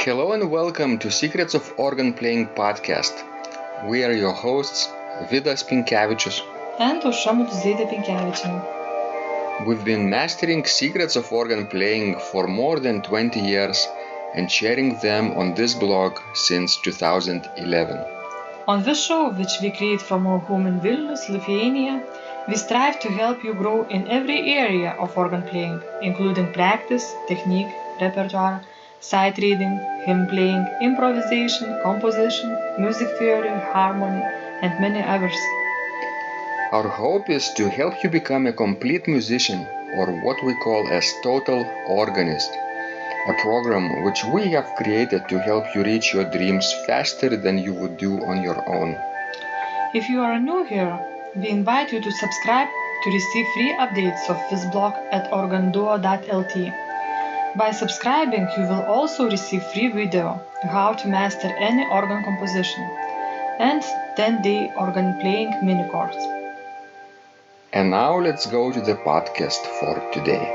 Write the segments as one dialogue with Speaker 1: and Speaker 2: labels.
Speaker 1: Hello and welcome to Secrets of Organ Playing podcast. We are your hosts, Vidas Pinkevičius
Speaker 2: and Aušra Pinkevičienė.
Speaker 1: We've been mastering secrets of organ playing for more than 20 years and sharing them on this blog since 2011.
Speaker 2: On this show, which we create from our home in Vilnius, Lithuania, we strive to help you grow in every area of organ playing, including practice, technique, repertoire, sight reading, hymn playing, improvisation, composition, music theory, harmony, and many others.
Speaker 1: Our hope is to help you become a complete musician, or what we call as total organist, a program which we have created to help you reach your dreams faster than you would do on your own.
Speaker 2: If you are new here, we invite you to subscribe to receive free updates of this blog at organduo.lt. By subscribing, you will also receive free video how to master any organ composition and 10-day organ playing mini course.
Speaker 1: And now let's go to the podcast for today.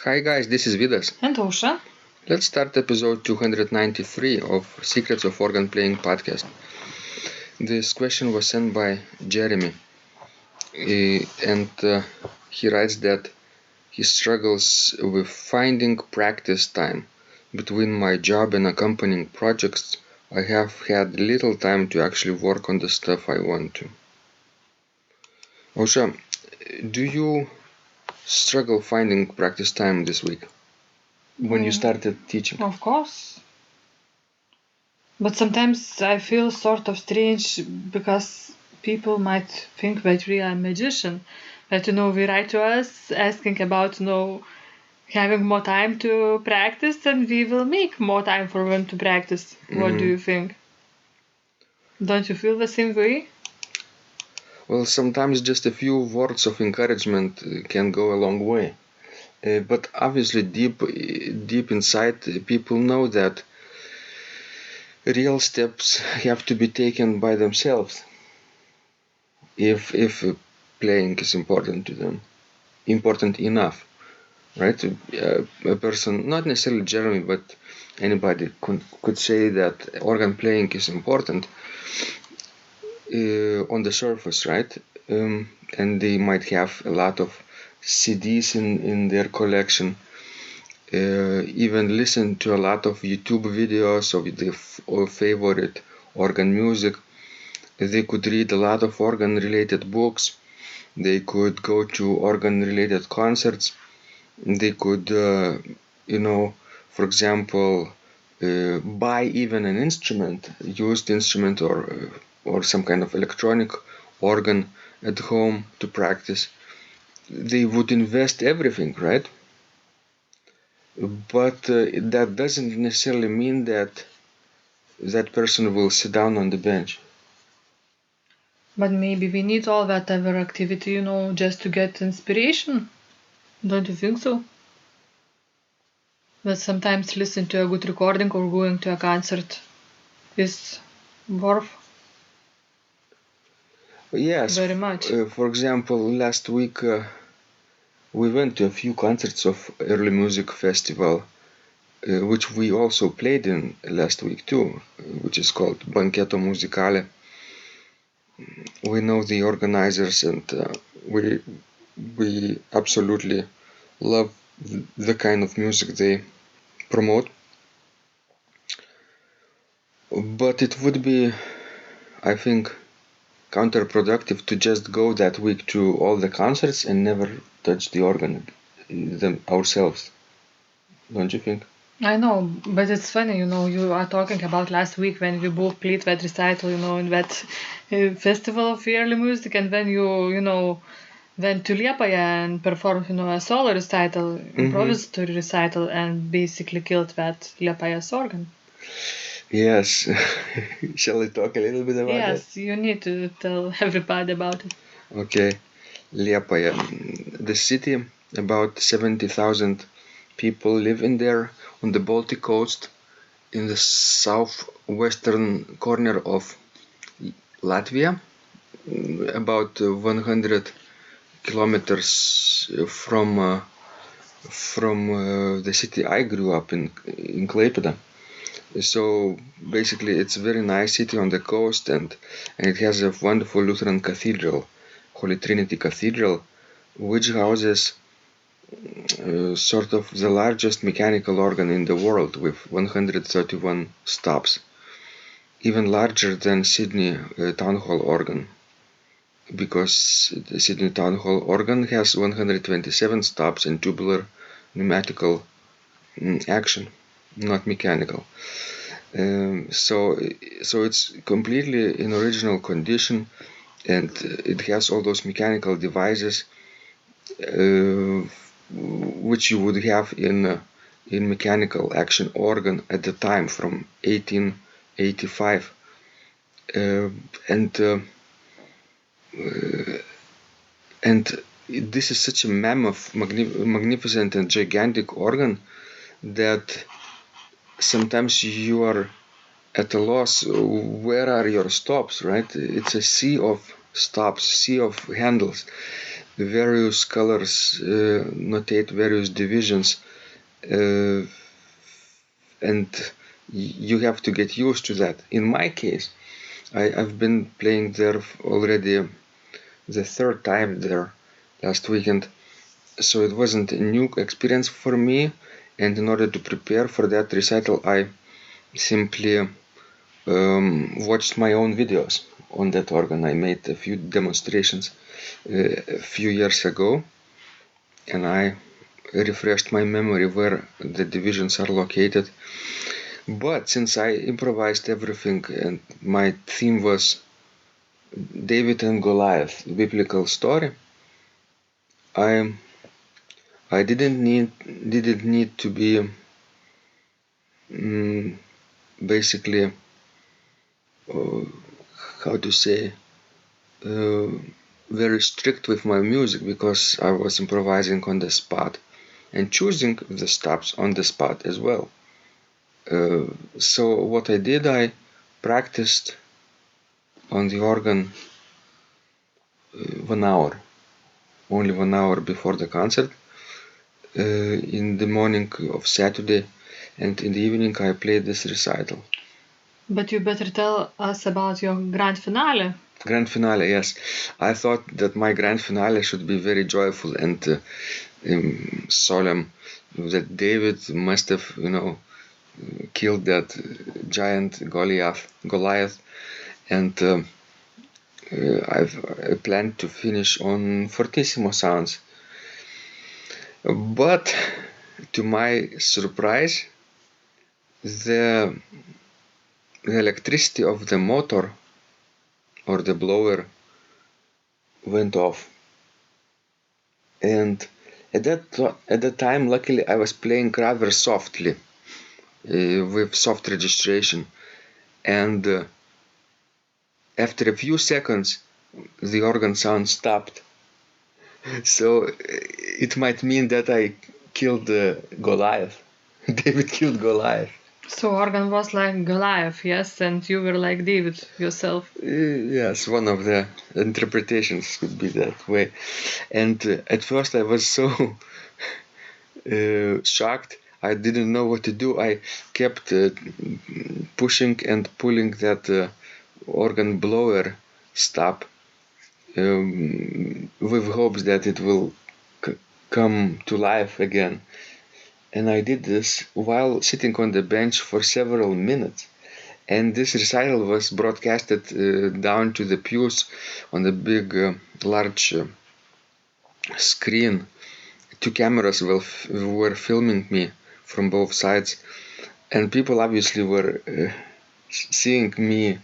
Speaker 1: Hi guys, this is Vidas.
Speaker 2: And Aušra.
Speaker 1: Let's start episode 293 of Secrets of Organ Playing podcast. This question was sent by Jeremy, and he writes that he struggles with finding practice time. Between my job and accompanying projects, I have had little time to actually work on the stuff I want to. Aušra, do you struggle finding practice time this week when you started teaching?
Speaker 2: Of course. But sometimes I feel sort of strange because people might think that we are a magician. That, we write to us asking about, having more time to practice, and we will make more time for them to practice. What do you think? Don't you feel the same way?
Speaker 1: Well, sometimes just a few words of encouragement can go a long way. But obviously deep inside, people know that real steps have to be taken by themselves if playing is important to them, important enough, right? A person, not necessarily Jeremy, but anybody could say that organ playing is important on the surface, right? And they might have a lot of CDs in their collection, even listen to a lot of YouTube videos of their favorite organ music. They could read a lot of organ-related books. They could go to organ-related concerts. They could, for example, buy even an instrument, used instrument or some kind of electronic organ at home to practice. They would invest everything, right? But that doesn't necessarily mean that that person will sit down on the bench.
Speaker 2: But maybe we need all that other activity, just to get inspiration. Don't you think so? That sometimes listen to a good recording or going to a concert is worth
Speaker 1: Yes,
Speaker 2: very much.
Speaker 1: For example, last week we went to a few concerts of Early Music Festival, which we also played in last week too, which is called Banchetto Musicale. We know the organizers, and we absolutely love the kind of music they promote. But it would be, I think, counterproductive to just go that week to all the concerts and never touch the organ ourselves. Don't you think?
Speaker 2: I know, but it's funny, you are talking about last week when we both played that recital, in that festival of early music, and then you went to Liepaja and performed, a solo recital, improvisatory recital, and basically killed that Liepaja's organ.
Speaker 1: Yes. Shall I talk a little bit about that?
Speaker 2: Yes, you need to tell everybody about it.
Speaker 1: Okay. Liepaja, the city, about 70,000 people live in there on the Baltic coast, in the southwestern corner of Latvia, about 100 kilometers from from the city I grew up in Klaipėda. So basically, it's a very nice city on the coast, and it has a wonderful Lutheran cathedral, Holy Trinity Cathedral, which houses sort of the largest mechanical organ in the world with 131 stops, even larger than Sydney Town Hall organ, because the Sydney Town Hall organ has 127 stops in tubular pneumatical action, not mechanical. So it's completely in original condition, and it has all those mechanical devices which you would have in mechanical action organ at the time from 1885, and this is such a mammoth, magnificent and gigantic organ that sometimes you are at a loss. Where are your stops, right? It's a sea of stops, sea of handles. The various colors notate various divisions, and you have to get used to that. In my case, I've been playing there already the third time there last weekend, so it wasn't a new experience for me, and in order to prepare for that recital, I simply watched my own videos on that organ. I made a few demonstrations a few years ago, and I refreshed my memory where the divisions are located. But since I improvised everything and my theme was David and Goliath, biblical story, I didn't need to be basically how to say very strict with my music, because I was improvising on the spot and choosing the stops on the spot as well. So what I did, I practiced on the organ 1 hour, only 1 hour before the concert, in the morning of Saturday, and in the evening I played this recital.
Speaker 2: But you better tell us about your grand finale.
Speaker 1: Grand finale, yes. I thought that my grand finale should be very joyful and solemn, that David must have, killed that giant Goliath, and I planned to finish on fortissimo sounds. But to my surprise, the electricity of the motor or the blower went off, and at that time, luckily, I was playing rather softly with soft registration, and after a few seconds the organ sound stopped. So it might mean that I killed Goliath. David killed Goliath.
Speaker 2: So organ was like Goliath, yes, and you were like David yourself.
Speaker 1: Yes, one of the interpretations could be that way. And at first I was so shocked. I didn't know what to do. I kept pushing and pulling that organ blower stop with hopes that it will come to life again. And I did this while sitting on the bench for several minutes. And this recital was broadcasted down to the pews on the big, large screen. 2 cameras were filming me from both sides. And people obviously were seeing me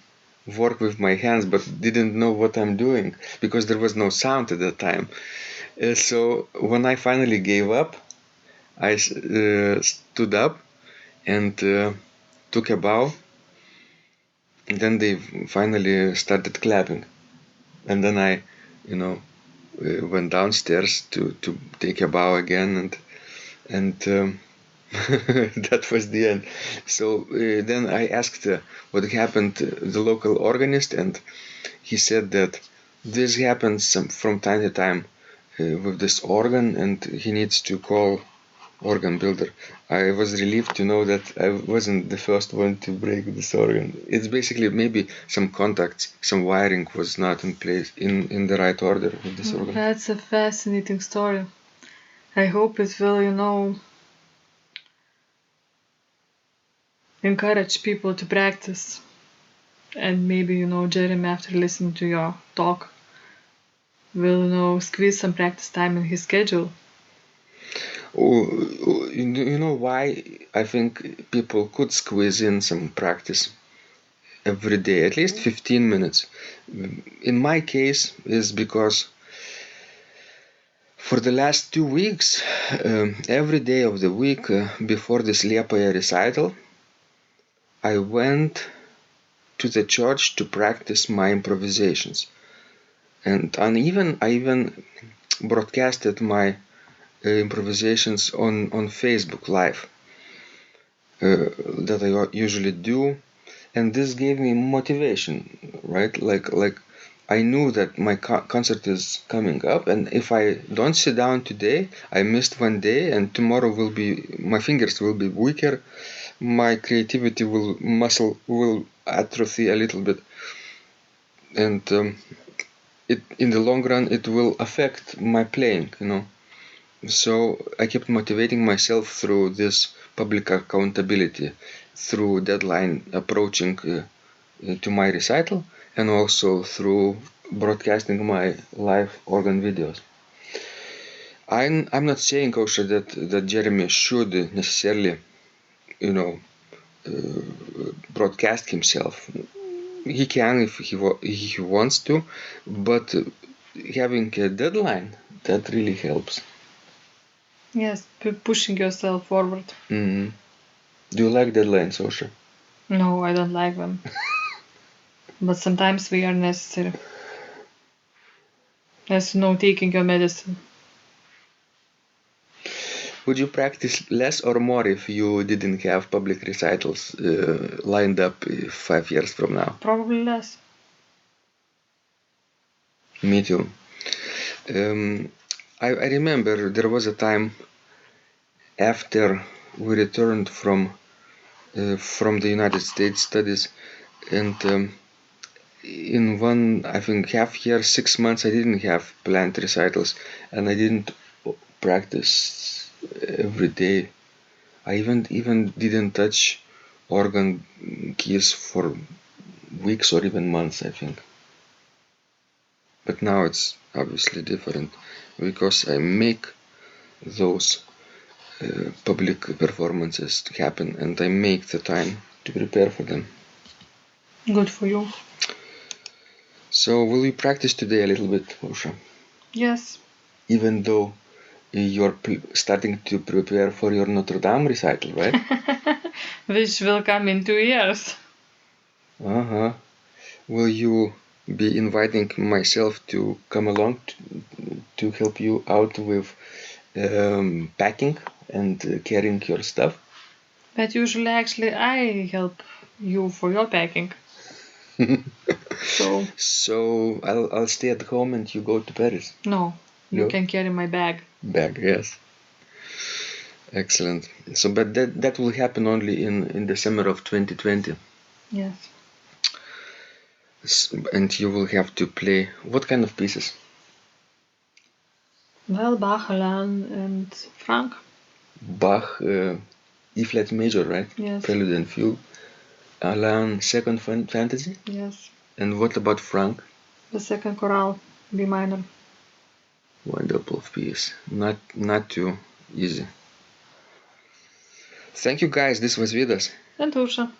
Speaker 1: work with my hands, but didn't know what I'm doing, because there was no sound at that time. So when I finally gave up, I stood up and took a bow, and then they finally started clapping, and then I went downstairs to take a bow again, and that was the end. So then I asked what happened to the local organist, and he said that this happens from time to time with this organ, and he needs to call organ builder. I was relieved to know that I wasn't the first one to break this organ. It's basically maybe some contacts, some wiring was not in place in the right order with this organ.
Speaker 2: That's a fascinating story. I hope it will, encourage people to practice. And maybe, Jeremy, after listening to your talk, will, squeeze some practice time in his schedule.
Speaker 1: You know why I think people could squeeze in some practice every day, at least 15 minutes. In my case, is because for the last 2 weeks, every day of the week before this Liepaja recital, I went to the church to practice my improvisations. And I even broadcasted my improvisations on Facebook Live that I usually do, and this gave me motivation, right? Like I knew that my concert is coming up, and if I don't sit down today, I missed one day, and tomorrow my fingers will be weaker, my creativity muscle will atrophy a little bit, and in the long run it will affect my playing, So I kept motivating myself through this public accountability, through deadline approaching to my recital, and also through broadcasting my live organ videos. I'm not saying, Kosha, that Jeremy should necessarily, broadcast himself. He can if he wants to, but having a deadline, that really helps.
Speaker 2: Yes, pushing yourself forward.
Speaker 1: Mm-hmm. Do you like deadlines, Osha?
Speaker 2: No, I don't like them. But sometimes we are necessary. As taking your medicine.
Speaker 1: Would you practice less or more if you didn't have public recitals lined up 5 years from now?
Speaker 2: Probably less.
Speaker 1: Me too. I remember there was a time after we returned from the United States studies, and in one, I think, half year, 6 months, I didn't have planned recitals, and I didn't practice every day. I even didn't touch organ keys for weeks or even months, I think. But now it's obviously different because I make those public performances happen, and I make the time to prepare for them.
Speaker 2: Good for you.
Speaker 1: So will you practice today a little bit, Osha?
Speaker 2: Yes.
Speaker 1: Even though you're starting to prepare for your Notre Dame recital, right?
Speaker 2: Which will come in 2 years.
Speaker 1: Uh-huh. Will you be inviting myself to come along to help you out with packing and carrying your stuff?
Speaker 2: But usually, actually, I help you for your packing.
Speaker 1: So I'll stay at home and you go to Paris.
Speaker 2: No, you can carry my bag.
Speaker 1: Bag, yes. Excellent. So, but that will happen only in the summer of 2020.
Speaker 2: Yes.
Speaker 1: And you will have to play what kind of pieces?
Speaker 2: Well, Bach, Alain, and Frank.
Speaker 1: Bach, E flat major, right?
Speaker 2: Yes.
Speaker 1: Prelude and Fugue. Alain, Second Fantasy.
Speaker 2: Yes.
Speaker 1: And what about Frank?
Speaker 2: The second chorale, B minor.
Speaker 1: Wonderful piece. Not too easy. Thank you, guys. This was Vidas.
Speaker 2: And Usha.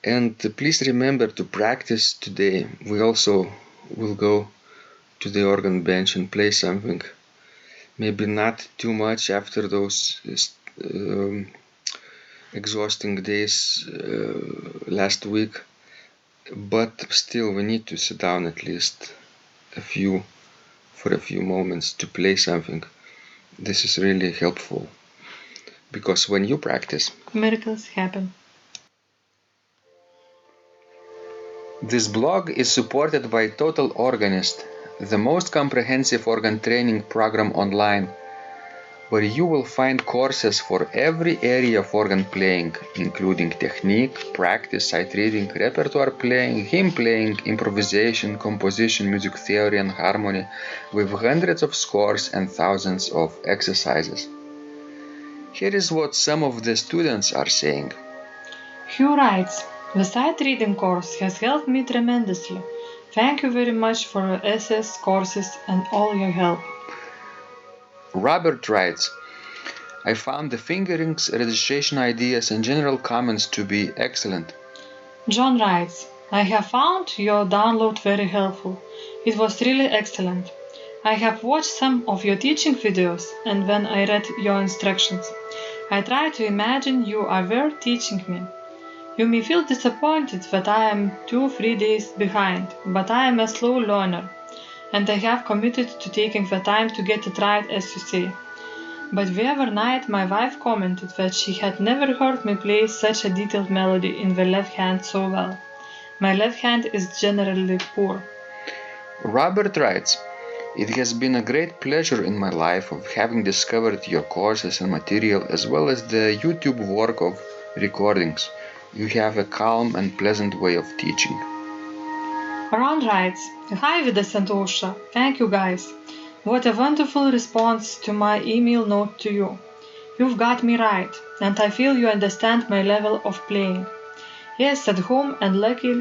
Speaker 1: And please remember to practice today. We also will go to the organ bench and play something. Maybe not too much after those exhausting days last week, but still we need to sit down at least for a few moments to play something. This is really helpful because when you practice,
Speaker 2: miracles happen.
Speaker 1: This blog is supported by Total Organist, the most comprehensive organ training program online. where you will find courses for every area of organ playing, including technique, practice, sight reading, repertoire playing, hymn playing, improvisation, composition, music theory and harmony, with hundreds of scores and thousands of exercises. Here is what some of the students are saying.
Speaker 2: Hugh writes, "The sight reading course has helped me tremendously. Thank you very much for your SS courses and all your help."
Speaker 1: Robert writes, "I found the fingerings, registration ideas and general comments to be excellent."
Speaker 2: John writes, "I have found your download very helpful. It was really excellent. I have watched some of your teaching videos and when I read your instructions, I tried to imagine you were teaching me. You may feel disappointed that I am 2-3 days behind, but I am a slow learner, and I have committed to taking the time to get it right as you say. But the other night my wife commented that she had never heard me play such a detailed melody in the left hand so well. My left hand is generally poor."
Speaker 1: Robert writes, "It has been a great pleasure in my life of having discovered your courses and material as well as the YouTube work of recordings. You have a calm and pleasant way of teaching."
Speaker 2: Ron writes, "Hi Vidas and Ausra, thank you guys. What a wonderful response to my email note to you. You've got me right, and I feel you understand my level of playing. Yes, at home and lucky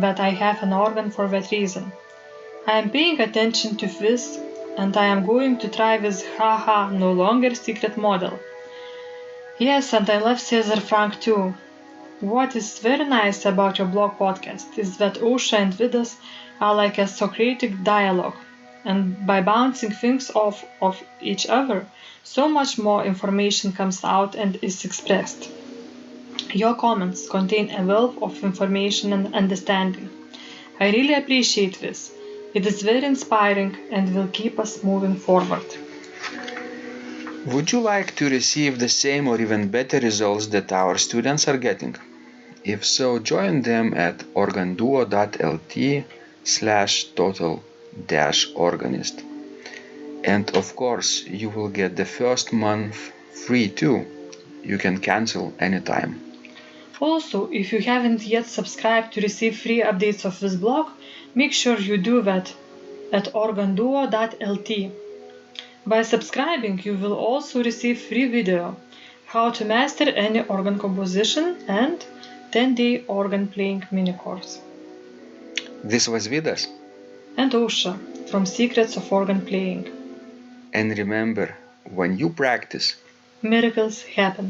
Speaker 2: that I have an organ for that reason. I am paying attention to this, and I am going to try this haha no longer secret model. Yes, and I love Cesar Frank too. What is very nice about your blog podcast is that Ausra and Vidas are like a Socratic dialogue, and by bouncing things off of each other, so much more information comes out and is expressed. Your comments contain a wealth of information and understanding. I really appreciate this. It is very inspiring and will keep us moving forward."
Speaker 1: Would you like to receive the same or even better results that our students are getting? If so, join them at organduo.lt/total-organist. And of course, you will get the first month free too. You can cancel anytime.
Speaker 2: Also, if you haven't yet subscribed to receive free updates of this blog, make sure you do that at organduo.lt. By subscribing, you will also receive free video, how to master any organ composition and 10-day organ playing mini course.
Speaker 1: This was Vidas.
Speaker 2: And Ausra from Secrets of Organ Playing.
Speaker 1: And remember, when you practice,
Speaker 2: Miracles happen.